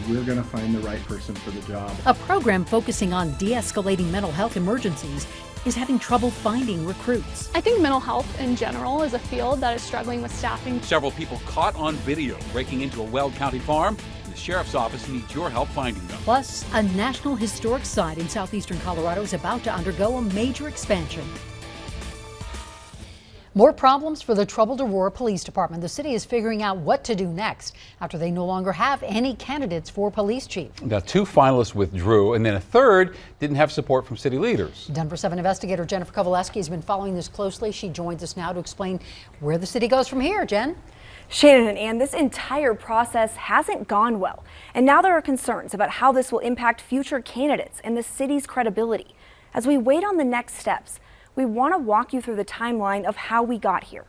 we're going to find the right person for the job. A program focusing on de-escalating mental health emergencies is having trouble finding recruits. I think mental health in general is a field that is struggling with staffing. Several people caught on video breaking into a Weld County farm. The sheriff's office needs your help finding them. Plus, a National Historic Site in southeastern Colorado is about to undergo a major expansion. More problems for the troubled Aurora Police Department. The city is figuring out what to do next after they no longer have any candidates for police chief. Now, 2 finalists withdrew, and then a third didn't have support from city leaders. Denver 7 investigator Jennifer Kowaleski has been following this closely. She joins us now to explain where the city goes from here. Jen? Shannon and Ann, this entire process hasn't gone well, and now there are concerns about how this will impact future candidates and the city's credibility. As we wait on the next steps, we want to walk you through the timeline of how we got here.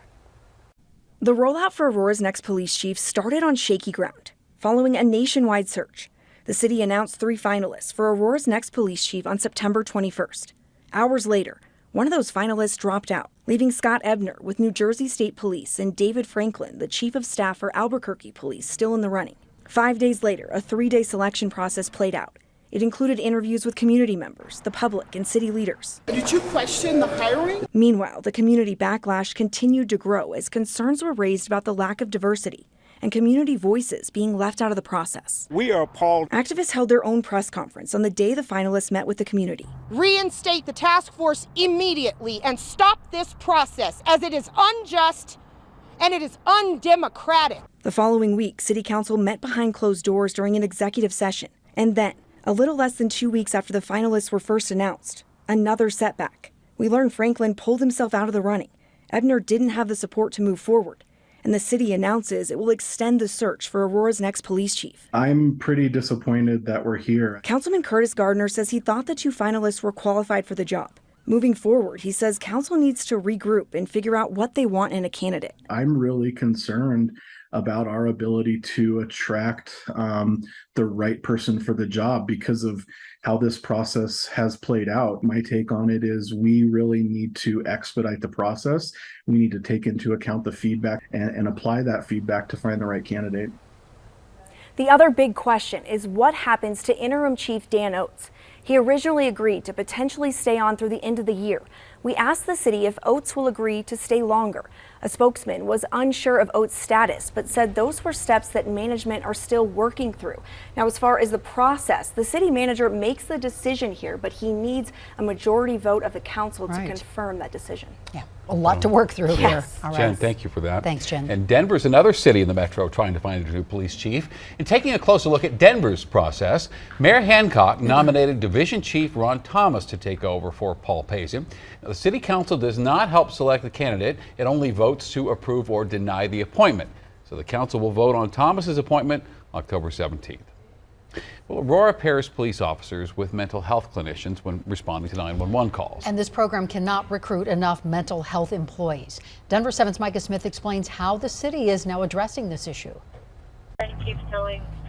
The rollout for Aurora's next police chief started on shaky ground. Following a nationwide search, the city announced 3 finalists for Aurora's next police chief on September 21st. Hours later, one of those finalists dropped out, leaving Scott Ebner with New Jersey State Police and David Franklin, the chief of staff for Albuquerque Police, still in the running. 5 days later, a 3-day selection process played out. It included interviews with community members, the public, and city leaders. Did you question the hiring? Meanwhile, the community backlash continued to grow as concerns were raised about the lack of diversity and community voices being left out of the process. We are appalled. Activists held their own press conference on the day the finalists met with the community. Reinstate the task force immediately and stop this process, as it is unjust and it is undemocratic. The following week, City Council met behind closed doors during an executive session. And then, a little less than 2 weeks after the finalists were first announced, another setback. We learned Franklin pulled himself out of the running. Ebner didn't have the support to move forward, and the city announces it will extend the search for Aurora's next police chief. I'm pretty disappointed that we're here. Councilman Curtis Gardner says he thought the 2 finalists were qualified for the job. Moving forward, he says council needs to regroup and figure out what they want in a candidate. I'm really concerned about our ability to attract the right person for the job because of how this process has played out. My take on it is we really need to expedite the process. We need to take into account the feedback and apply that feedback to find the right candidate. The other big question is what happens to interim chief Dan Oates. He originally agreed to potentially stay on through the end of the year. We asked the city if Oates will agree to stay longer. A spokesman was unsure of Oates' status, but said those were steps that management are still working through. Now, as far as the process, the city manager makes the decision here, but he needs a majority vote of the council to confirm that decision. Yeah, a lot to work through here. All right. Jen, thank you for that. Thanks, Jen. And Denver's another city in the metro trying to find a new police chief. And taking a closer look at Denver's process, Mayor Hancock nominated Division Chief Ron Thomas to take over for Paul Pazin. Now, the city council does not help select the candidate. It only votes to approve or deny the appointment. So the council will vote on Thomas's appointment October 17th. Well, Aurora pairs police officers with mental health clinicians when responding to 911 calls. And this program cannot recruit enough mental health employees. Denver 7's Micah Smith explains how the city is now addressing this issue. He keeps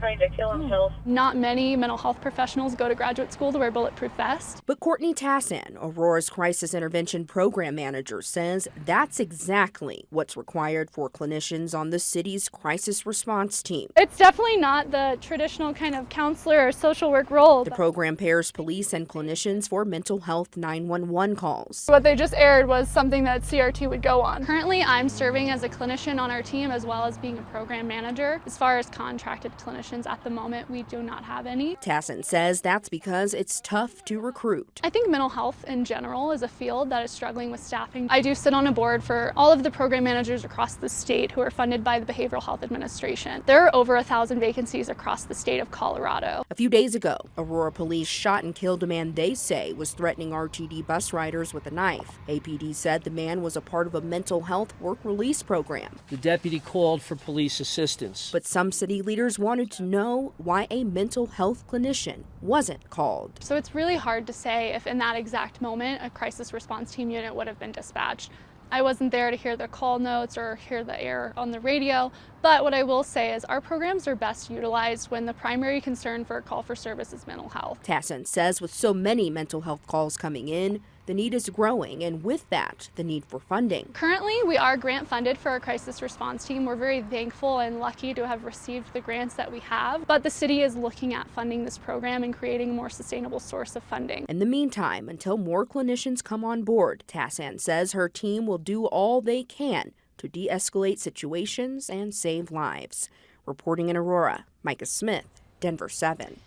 trying to kill himself. Not many mental health professionals go to graduate school to wear bulletproof vests. But Courtney Tassin, Aurora's Crisis Intervention Program Manager, says that's exactly what's required for clinicians on the city's crisis response team. It's definitely not the traditional kind of counselor or social work role. The program pairs police and clinicians for mental health 911 calls. What they just aired was something that CRT would go on. Currently, I'm serving as a clinician on our team as well as being a program manager. As far as contracted clinicians at the moment, we do not have any. Tassin says that's because it's tough to recruit. I think mental health in general is a field that is struggling with staffing. I do sit on a board for all of the program managers across the state who are funded by the Behavioral Health Administration. There are over 1,000 vacancies across the state of Colorado. A few days ago, Aurora police shot and killed a man they say was threatening RTD bus riders with a knife. APD said the man was a part of a mental health work release program. The deputy called for police assistance. But some city leaders wanted to know why a mental health clinician wasn't called. So it's really hard to say if in that exact moment a crisis response team unit would have been dispatched. I wasn't there to hear the call notes or hear the air on the radio, but what I will say is our programs are best utilized when the primary concern for a call for service is mental health. Tassin says with so many mental health calls coming in, the need is growing, and with that, the need for funding. Currently, we are grant funded for our crisis response team. We're very thankful and lucky to have received the grants that we have, but the city is looking at funding this program and creating a more sustainable source of funding. In the meantime, until more clinicians come on board, Tassan says her team will do all they can to de-escalate situations and save lives. Reporting in Aurora, Micah Smith, Denver 7.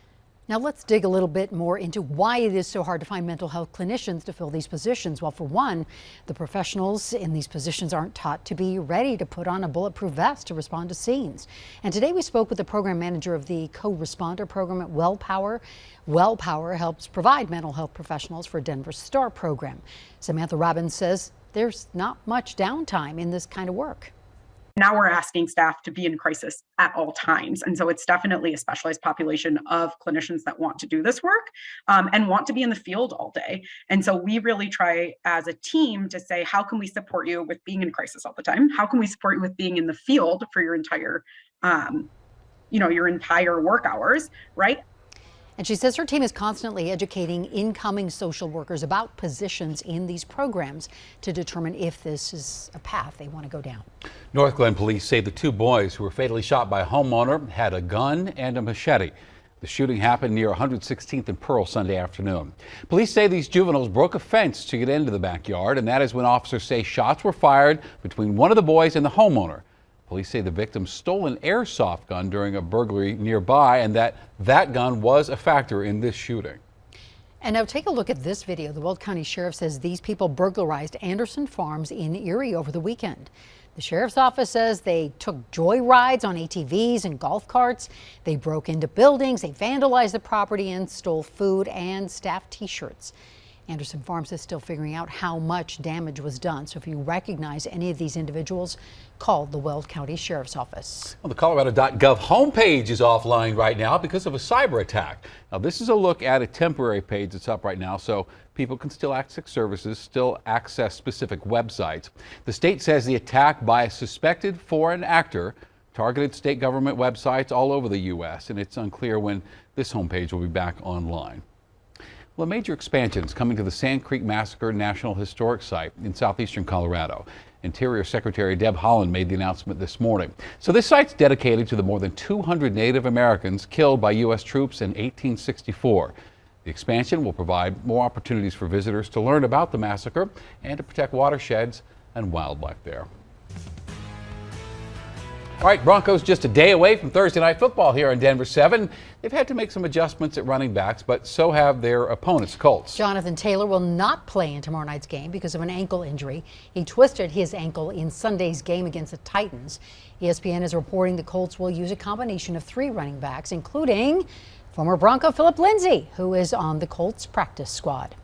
Now let's dig a little bit more into why it is so hard to find mental health clinicians to fill these positions. Well, for one, the professionals in these positions aren't taught to be ready to put on a bulletproof vest to respond to scenes. And today we spoke with the program manager of the co-responder program at Weld Power. Weld Power helps provide mental health professionals for Denver's STAR program. Samantha Robbins says there's not much downtime in this kind of work. Now we're asking staff to be in crisis at all times. And so it's definitely a specialized population of clinicians that want to do this work and want to be in the field all day. And so we really try as a team to say, how can we support you with being in crisis all the time? How can we support you with being in the field for your entire, your entire work hours, right? And she says her team is constantly educating incoming social workers about positions in these programs to determine if this is a path they want to go down. Northglenn police say the two boys who were fatally shot by a homeowner had a gun and a machete. The shooting happened near 116th and Pearl Sunday afternoon. Police say these juveniles broke a fence to get into the backyard, and that is when officers say shots were fired between one of the boys and the homeowner. Police say the victim stole an airsoft gun during a burglary nearby, and that gun was a factor in this shooting. And now take a look at this video. The Weld County Sheriff says these people burglarized Anderson Farms in Erie over the weekend. The sheriff's office says they took joy rides on ATVs and golf carts. They broke into buildings, they vandalized the property and stole food and staff t-shirts. Anderson Farms is still figuring out how much damage was done. So if you recognize any of these individuals, call the Weld County Sheriff's Office. Well, the Colorado.gov homepage is offline right now because of a cyber attack. Now, this is a look at a temporary page that's up right now, so people can still access services, still access specific websites. The state says the attack by a suspected foreign actor targeted state government websites all over the U.S., and it's unclear when this homepage will be back online. Well, a major expansion is coming to the Sand Creek Massacre National Historic Site in southeastern Colorado. Interior Secretary Deb Haaland made the announcement this morning. So this site's dedicated to the more than 200 Native Americans killed by U.S. troops in 1864. The expansion will provide more opportunities for visitors to learn about the massacre and to protect watersheds and wildlife there. All right, Broncos just a day away from Thursday night football here on Denver 7. They've had to make some adjustments at running backs, but so have their opponents, Colts. Jonathan Taylor will not play in tomorrow night's game because of an ankle injury. He twisted his ankle in Sunday's game against the Titans. ESPN is reporting the Colts will use a combination of 3 running backs, including former Bronco Philip Lindsay, who is on the Colts practice squad.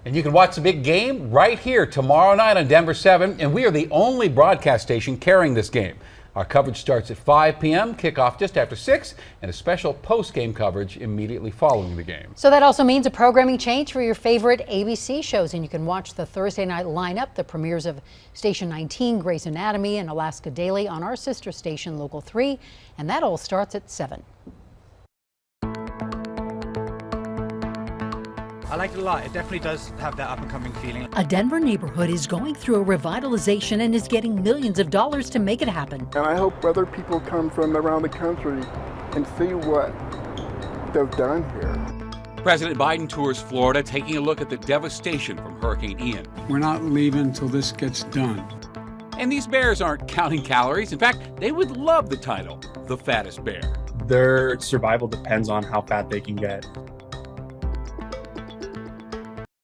And you can watch the big game right here tomorrow night on Denver 7, and we are the only broadcast station carrying this game. Our coverage starts at 5 p.m., kickoff just after 6, and a special post-game coverage immediately following the game. So that also means a programming change for your favorite ABC shows, and you can watch the Thursday night lineup, the premieres of Station 19, Grey's Anatomy, and Alaska Daily on our sister station, Local 3, and that all starts at 7. I like it a lot. It definitely does have that up-and-coming feeling. A Denver neighborhood is going through a revitalization and is getting millions of dollars to make it happen. And I hope other people come from around the country and see what they've done here. President Biden tours Florida, taking a look at the devastation from Hurricane Ian. We're not leaving until this gets done. And these bears aren't counting calories. In fact, they would love the title, The Fattest Bear. Their survival depends on how fat they can get.